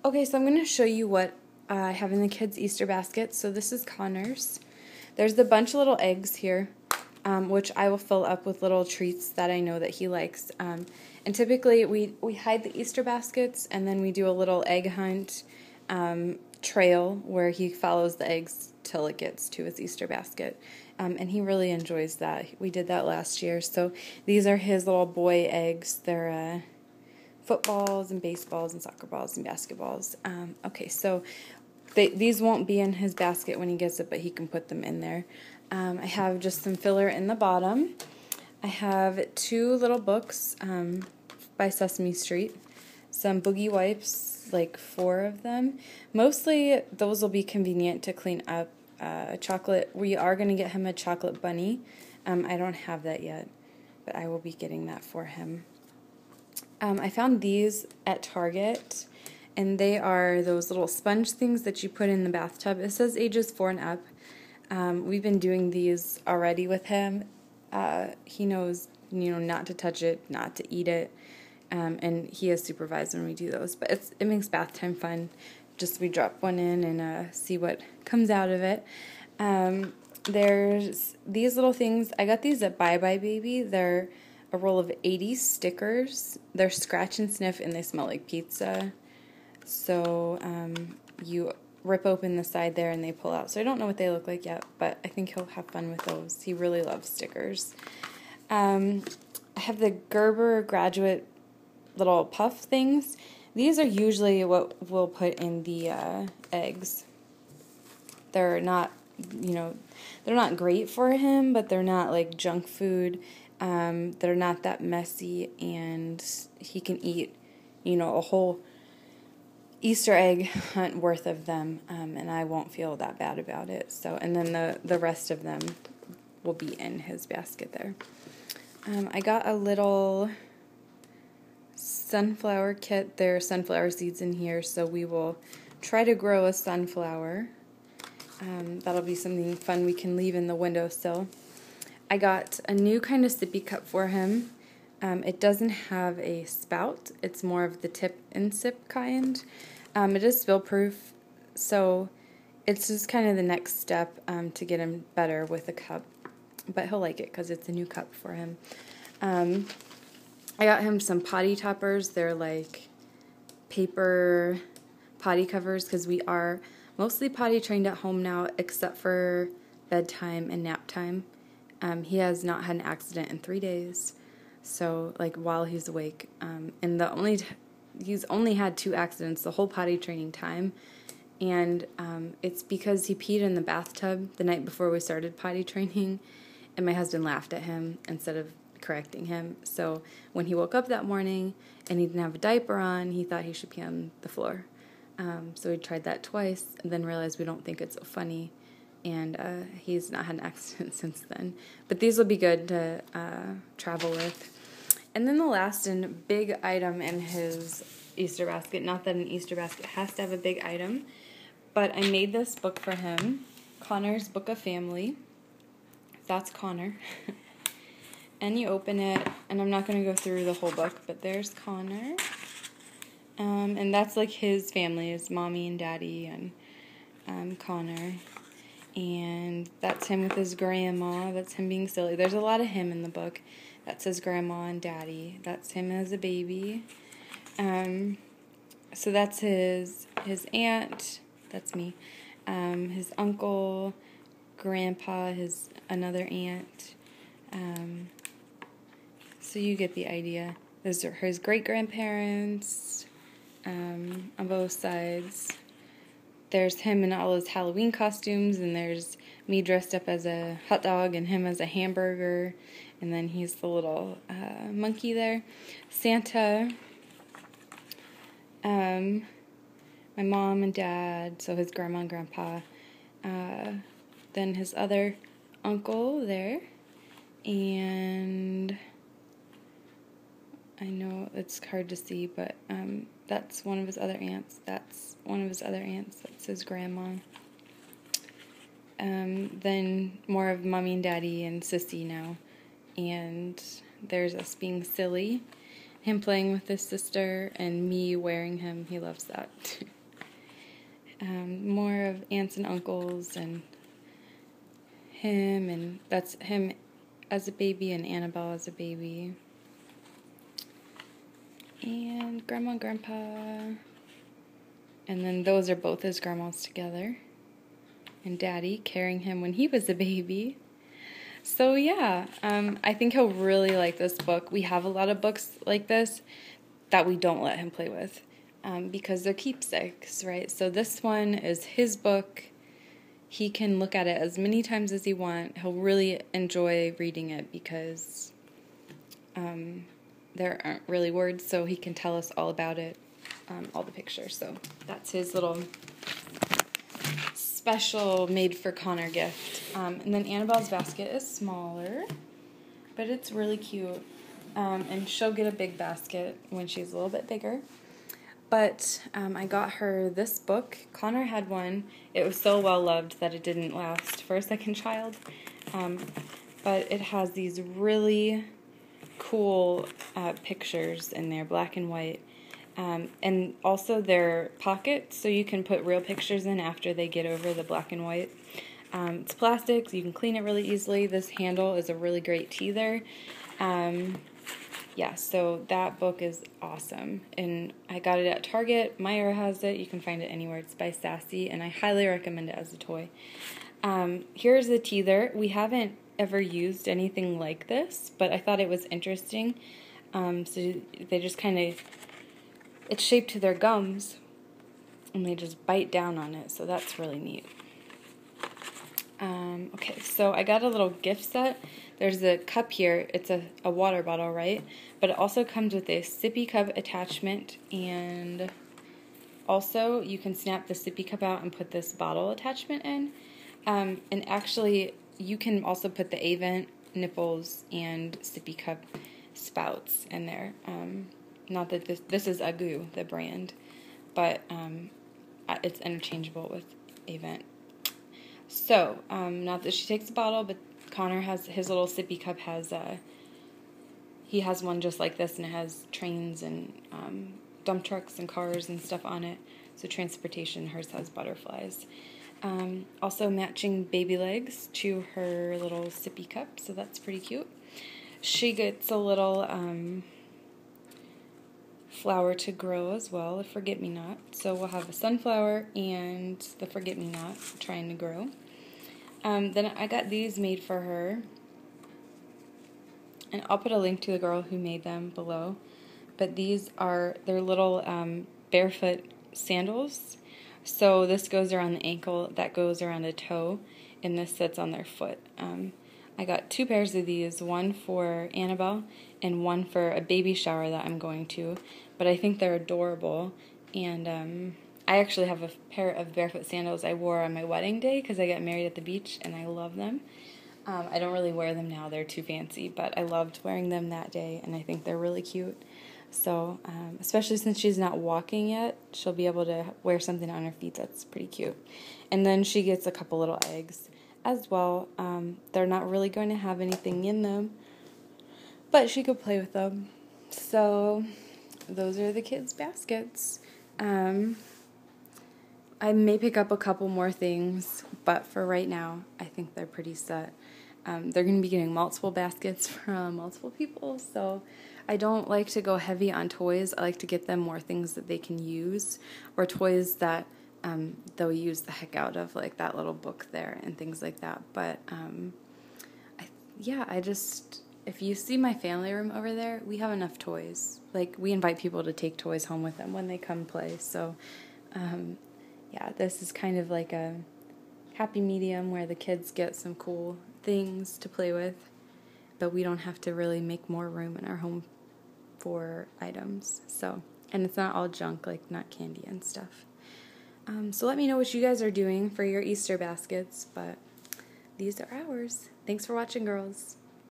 Okay, so I'm going to show you what I have in the kids' Easter basket. So this is Connor's. There's a bunch of little eggs here, which I will fill up with little treats that I know that he likes. And typically we hide the Easter baskets, and then we do a little egg hunt trail where he follows the eggs till it gets to his Easter basket. And he really enjoys that. We did that last year. So these are his little boy eggs. They're footballs and baseballs and soccer balls and basketballs. Okay, so these won't be in his basket when he gets it, but he can put them in there. I have just some filler in the bottom. I have 2 little books by Sesame Street, some boogie wipes, like 4 of them. Mostly those will be convenient to clean up. Chocolate, we are going to get him a chocolate bunny. I don't have that yet, but I will be getting that for him. I found these at Target, and they are those little sponge things that you put in the bathtub. It says ages 4 and up. We've been doing these already with him. He knows, not to touch it, not to eat it, and he is supervised when we do those. But it makes bath time fun. Just we drop one in and see what comes out of it. There's these little things. I got these at Bye Bye Baby. They're a roll of 80 stickers. They're scratch and sniff, and they smell like pizza. So you rip open the side there and they pull out. So I don't know what they look like yet, but I think he'll have fun with those. He really loves stickers. I have the Gerber Graduate little puff things. These are usually what we'll put in the eggs. They're not, they're not great for him, but they're not like junk food. They're not that messy, and he can eat, a whole Easter egg hunt worth of them, and I won't feel that bad about it. So, and then the rest of them will be in his basket there. I got a little sunflower kit. There are sunflower seeds in here, so we will try to grow a sunflower. That'll be something fun we can leave in the windowsill. I got a new kind of sippy cup for him. It doesn't have a spout. It's more of the tip and sip kind. It is spill-proof, so it's just kind of the next step to get him better with a cup. But he'll like it because it's a new cup for him. I got him some potty toppers. They're like paper potty covers because we are mostly potty trained at home now, except for bedtime and nap time. He has not had an accident in 3 days, so like while he's awake, and he's only had 2 accidents the whole potty training time, and it's because he peed in the bathtub the night before we started potty training, and my husband laughed at him instead of correcting him. So when he woke up that morning and he didn't have a diaper on, he thought he should pee on the floor. So we tried that twice and then realized we don't think it's so funny. And he's not had an accident since then. But these will be good to travel with. And then the last and big item in his Easter basket, not that an Easter basket has to have a big item, but I made this book for him, Connor's Book of Family. That's Connor. And you open it, and I'm not going to go through the whole book, but there's Connor. And that's like his family, his mommy and daddy and Connor. And that's him with his grandma. That's him being silly. There's a lot of him in the book. That's his grandma and daddy. That's him as a baby. So that's his aunt. That's me. His uncle, grandpa, his another aunt. So you get the idea. Those are his great-grandparents on both sides. There's him in all his Halloween costumes, and there's me dressed up as a hot dog and him as a hamburger, and then he's the little monkey there. Santa, my mom and dad, so his grandma and grandpa, then his other uncle there, and I know it's hard to see, but that's one of his other aunts. That's one of his other aunts. That's his grandma. Then more of mommy and daddy and sissy now. And there's us being silly, him playing with his sister, and me wearing him. He loves that. More of aunts and uncles and him, and that's him as a baby and Annabelle as a baby. And Grandma and Grandpa. And then those are both his grandmas together. And Daddy carrying him when he was a baby. So yeah, I think he'll really like this book. We have a lot of books like this that we don't let him play with because they're keepsakes, right? So this one is his book. He can look at it as many times as he wants. He'll really enjoy reading it because there aren't really words, so he can tell us all about it, all the pictures. So that's his little special made for Connor gift. And then Annabelle's basket is smaller, but it's really cute. And she'll get a big basket when she's a little bit bigger. But I got her this book. Connor had one. It was so well loved that it didn't last for a second child. But it has these really cool pictures in there, black and white. And also they're pockets, so you can put real pictures in after they get over the black and white. It's plastic, so you can clean it really easily. This handle is a really great teether. Yeah, so that book is awesome. And I got it at Target. Meijer has it. You can find it anywhere. It's by Sassy, and I highly recommend it as a toy. Here's the teether. We haven't ever used anything like this, but I thought it was interesting. So they just kind of... It's shaped to their gums, and they just bite down on it, so that's really neat. Okay, so I got a little gift set. There's a cup here. It's a water bottle, right? But it also comes with a sippy cup attachment, and also you can snap the sippy cup out and put this bottle attachment in. And actually, you can also put the Avent nipples and sippy cup spouts in there. Not that this is Agoo, the brand, but it's interchangeable with Avent. So, not that she takes the bottle, but Connor has his little sippy cup he has one just like this, and it has trains and dump trucks and cars and stuff on it. So transportation, hers has butterflies. Also matching baby legs to her little sippy cup, so that's pretty cute. She gets a little flower to grow as well, a forget-me-not. So we'll have a sunflower and the forget-me-not trying to grow. Then I got these made for her, and I'll put a link to the girl who made them below. But these are their little barefoot sandals. So this goes around the ankle, that goes around the toe, and this sits on their foot. I got 2 pairs of these, one for Annabelle and one for a baby shower that I'm going to. But I think they're adorable, and I actually have a pair of barefoot sandals I wore on my wedding day because I got married at the beach, and I love them. I don't really wear them now, they're too fancy, but I loved wearing them that day, and I think they're really cute. So, especially since she's not walking yet, she'll be able to wear something on her feet that's pretty cute. And then she gets a couple little eggs as well. They're not really going to have anything in them, but she could play with them. So, those are the kids' baskets. I may pick up a couple more things, but for right now, I think they're pretty set. They're going to be getting multiple baskets from multiple people, so I don't like to go heavy on toys. I like to get them more things that they can use, or toys that they'll use the heck out of, like that little book there and things like that. But if you see my family room over there, we have enough toys. Like, we invite people to take toys home with them when they come play. So, yeah, this is kind of like a happy medium where the kids get some cool things to play with, but we don't have to really make more room in our home for items. So, and it's not all junk, like not candy and stuff. So let me know what you guys are doing for your Easter baskets, but these are ours. Thanks for watching, girls.